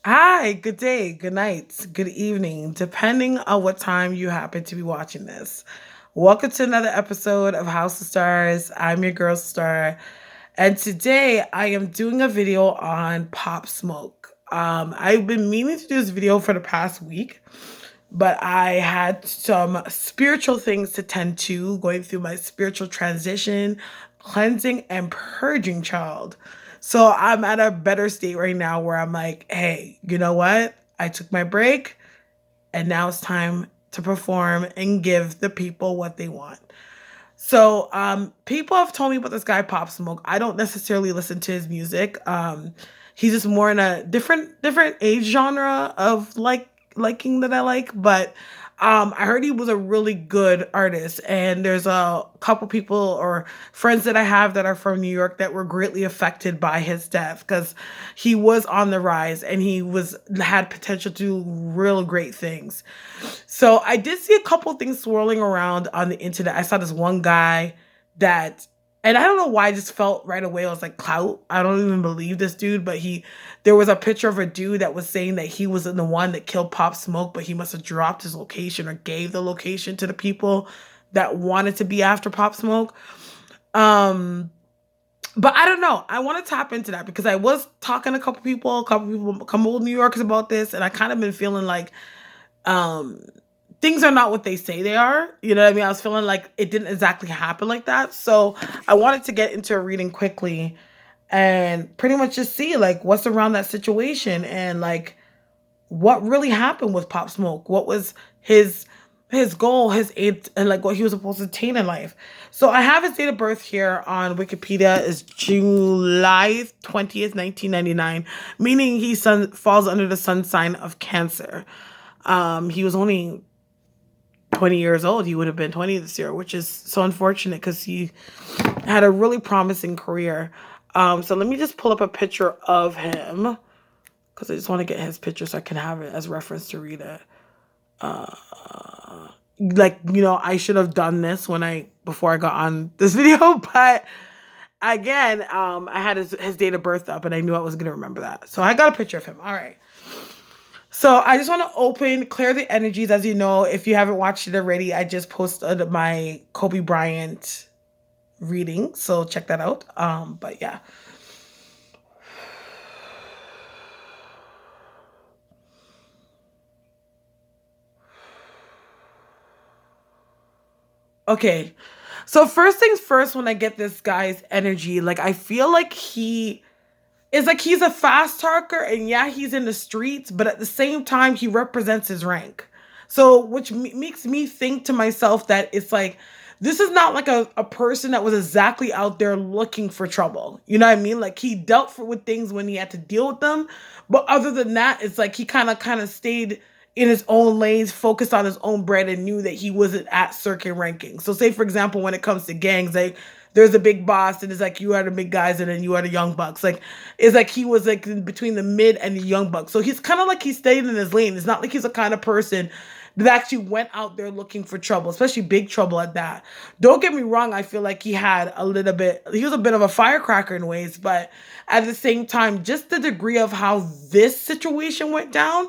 Hi, good day, good night, good evening, depending on what time you happen to be watching this. Welcome to another episode of House of Stars. I'm your girl Starre, and today I am doing a video on Pop Smoke. I've been meaning to do this video for the past week, but I had some spiritual things to tend to, going through my spiritual transition, cleansing, and purging, child. So I'm at a better state right now where I'm like, hey, you know what? I took my break and now it's time to perform and give the people what they want. So people have told me about this guy Pop Smoke. I don't necessarily listen to his music. He's just more in a different age genre of liking that I like, but I heard he was a really good artist, and there's a couple people or friends that I have that are from New York that were greatly affected by his death because he was on the rise and he was had potential to do real great things. So I did see a couple things swirling around on the internet. I saw this one guy that, and I don't know why I just felt right away I was like clout. I don't even believe this dude, but there was a picture of a dude that was saying that he was the one that killed Pop Smoke, but he must have dropped his location or gave the location to the people that wanted to be after Pop Smoke. Um, but I don't know. I want to tap into that because I was talking to a couple of New Yorkers about this, and I kind of been feeling like um things are not what they say they are. You know what I mean? I was feeling like it didn't exactly happen like that. So I wanted to get into a reading quickly and pretty much just see like what's around that situation and like what really happened with Pop Smoke. What was his goal, his aim, and like what he was supposed to attain in life. So I have his date of birth here on Wikipedia is July 20th, 1999, meaning falls under the sun sign of Cancer. He was only 20 years old. He would have been 20 this year, which is so unfortunate because he had a really promising career. So let me just pull up a picture of him because I just want to get his picture so I can have it as reference to read it. Uh, I should have done this before I got on this video, but again, I had his date of birth up and I knew I was going to remember that. So I got a picture of him. All right. So I just want to clear the energies. As you know, if you haven't watched it already, I just posted my Kobe Bryant reading. So check that out. But yeah. Okay. So first things first, when I get this guy's energy, like I feel like he's a fast talker and yeah, he's in the streets, but at the same time, he represents his rank. So, which makes me think to myself that it's like, this is not like a person that was exactly out there looking for trouble. You know what I mean? Like he with things when he had to deal with them. But other than that, it's like he kind of stayed in his own lanes, focused on his own bread and knew that he wasn't at certain ranking. So say for example, when it comes to gangs, like there's a big boss and it's like you are the big guys and then you are the young bucks. Like it's like he was like in between the mid and the young bucks. So he's kind of like he stayed in his lane. It's not like he's the kind of person that actually went out there looking for trouble, especially big trouble at that. Don't get me wrong, I feel like he was a bit of a firecracker in ways, but at the same time, just the degree of how this situation went down,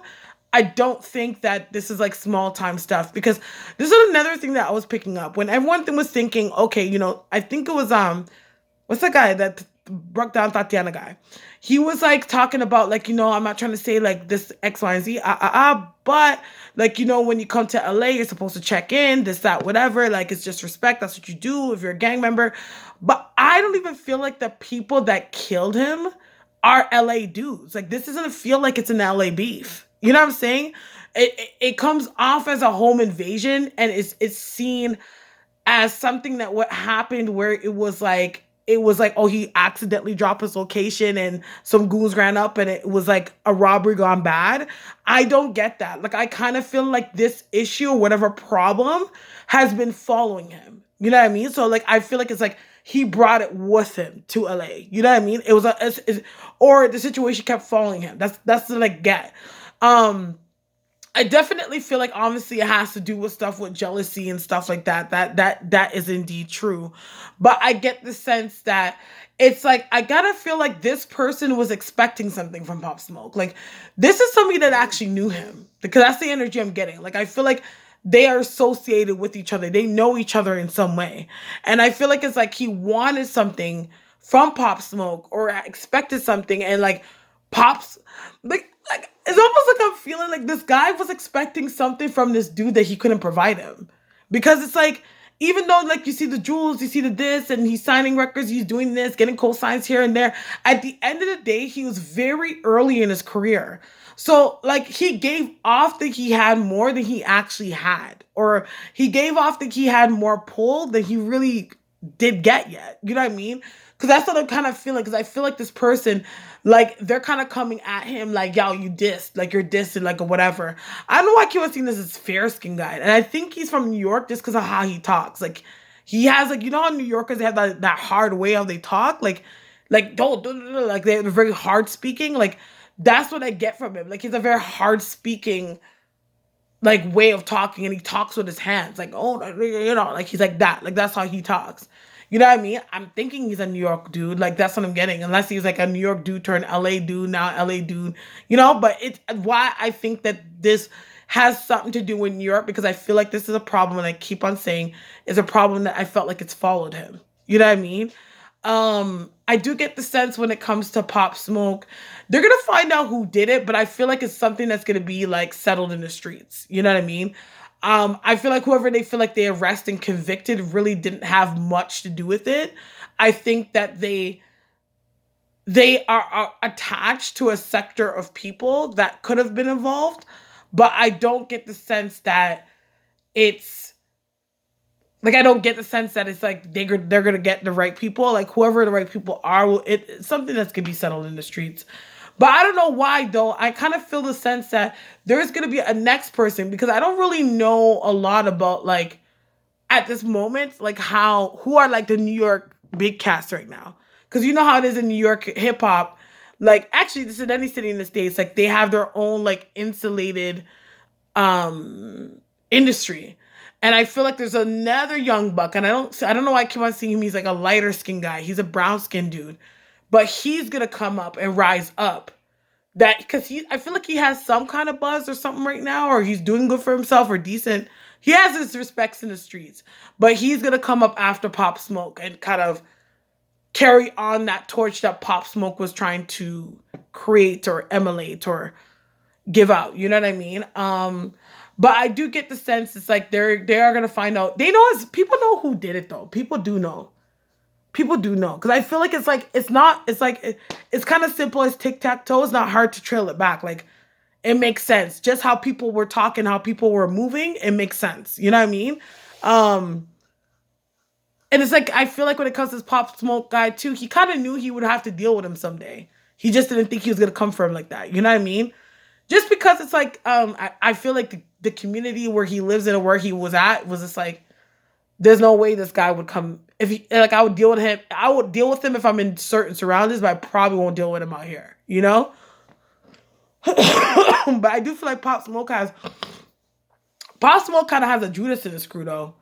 I don't think that this is like small time stuff because this is another thing that I was picking up when everyone was thinking, okay, I think it was what's the guy that broke down Tatiana guy? He was like talking about like, I'm not trying to say like this X, Y, and Z, but like, when you come to LA, you're supposed to check in, this, that, whatever. Like it's just respect. That's what you do if you're a gang member. But I don't even feel like the people that killed him are LA dudes. Like this doesn't feel like it's an LA beef. You know what I'm saying? It comes off as a home invasion and it's seen as something that what happened where it was like, oh, he accidentally dropped his location and some goons ran up and it was like a robbery gone bad. I don't get that. Like I kind of feel like this issue or whatever problem has been following him. You know what I mean? So like I feel like it's like he brought it with him to LA. You know what I mean? It was or the situation kept following him. That's the like get. Um I definitely feel like obviously it has to do with stuff with jealousy and stuff like that. That is indeed true. But I get the sense that it's like I gotta feel like this person was expecting something from Pop Smoke. Like this is somebody that actually knew him. Because that's the energy I'm getting. Like I feel like they are associated with each other. They know each other in some way. And I feel like it's like he wanted something from Pop Smoke or expected something and like Pops like it's almost like I'm feeling like this guy was expecting something from this dude that he couldn't provide him. Because it's like, even though like you see the jewels, you see the this, and he's signing records, he's doing this, getting co-signs here and there. At the end of the day, he was very early in his career. So like he gave off that he had more than he actually had. Or he gave off that he had more pull than he really did get yet. You know what I mean? Because that's what I'm kind of feeling. Because I feel like this person, like, they're kind of coming at him like, yo, you dissed. Like, you're dissing, like, or whatever. I don't know why I keep on seeing this as fair-skinned guy. And I think he's from New York just because of how he talks. Like, he has, like, you know how New Yorkers, they have that hard way how they talk? Like, don't, like, they're very hard speaking. Like, that's what I get from him. Like, he's a very hard speaking like way of talking, and he talks with his hands like, oh, you know, like he's like that, like that's how he talks. You know what I mean? I'm thinking he's a New York dude, like that's what I'm getting, unless he's like a New York dude turned LA dude, now LA dude, you know. But it's why I think that this has something to do with New York, because I feel like this is a problem, and I keep on saying is a problem that I felt like it's followed him. You know what I mean? I do get the sense when it comes to Pop Smoke, they're gonna find out who did it, but I feel like it's something that's gonna be like settled in the streets. You know what I mean? I feel like whoever they feel like they arrest and convicted really didn't have much to do with it. I think that they are attached to a sector of people that could have been involved, but I don't get the sense that it's like I don't get the sense that it's like they're gonna get the right people. Like whoever the right people are, it's something that's gonna be settled in the streets. But I don't know why though. I kind of feel the sense that there's gonna be a next person, because I don't really know a lot about like at this moment like how who are like the New York big cast right now. Because you know how it is in New York hip hop. Like actually, this is in any city in the States. Like they have their own like insulated industry. And I feel like there's another young buck, and I don't know why I keep on seeing him. He's like a lighter skinned guy. He's a brown skinned dude. But he's gonna come up and rise up. That because I feel like he has some kind of buzz or something right now, or he's doing good for himself or decent. He has his respects in the streets. But he's gonna come up after Pop Smoke and kind of carry on that torch that Pop Smoke was trying to create or emulate or give out. You know what I mean? But I do get the sense it's like they are gonna find out. They know people know who did it though. People do know. People do know. Because I feel like it's kind of simple as tic-tac-toe. It's not hard to trail it back. Like it makes sense. Just how people were talking, how people were moving, it makes sense. You know what I mean? And it's like I feel like when it comes to this Pop Smoke guy too, he kind of knew he would have to deal with him someday. He just didn't think he was gonna come for him like that. You know what I mean? Just because it's like I feel like the community where he lives in or where he was at was just like there's no way this guy would come if he like I would deal with him. I would deal with him if I'm in certain surroundings, but I probably won't deal with him out here, you know? But I do feel like Pop Smoke kind of has a Judas in his crew though.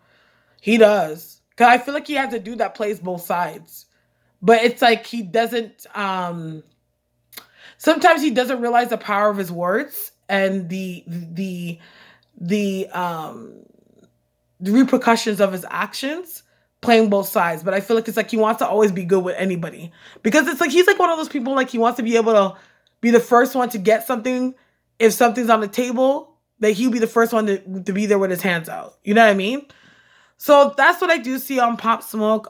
He does. Cause I feel like he has a dude that plays both sides. But it's like he doesn't sometimes he doesn't realize the power of his words and the repercussions of his actions playing both sides. But I feel like it's like he wants to always be good with anybody, because it's like he's like one of those people like he wants to be able to be the first one to get something. If something's on the table, that he'll be the first one to be there with his hands out. You know what I mean? So that's what I do see on Pop Smoke.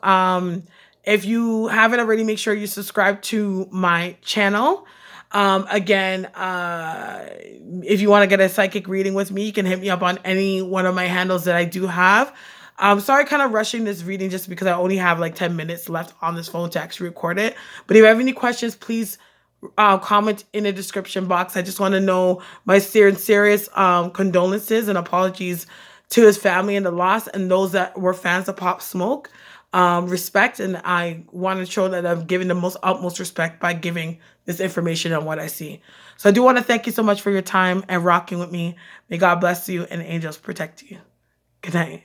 If you haven't already, make sure you subscribe to my channel. Again, if you want to get a psychic reading with me, you can hit me up on any one of my handles that I do have. I'm sorry kind of rushing this reading just because I only have like 10 minutes left on this phone to actually record it. But if you have any questions, please comment in the description box. I just want to know my serious condolences and apologies to his family and the loss and those that were fans of Pop Smoke. respect, and I want to show that I'm giving the most utmost respect by giving this information on what I see. So I do want to thank you so much for your time and rocking with me. May God bless you and angels protect you. Good night.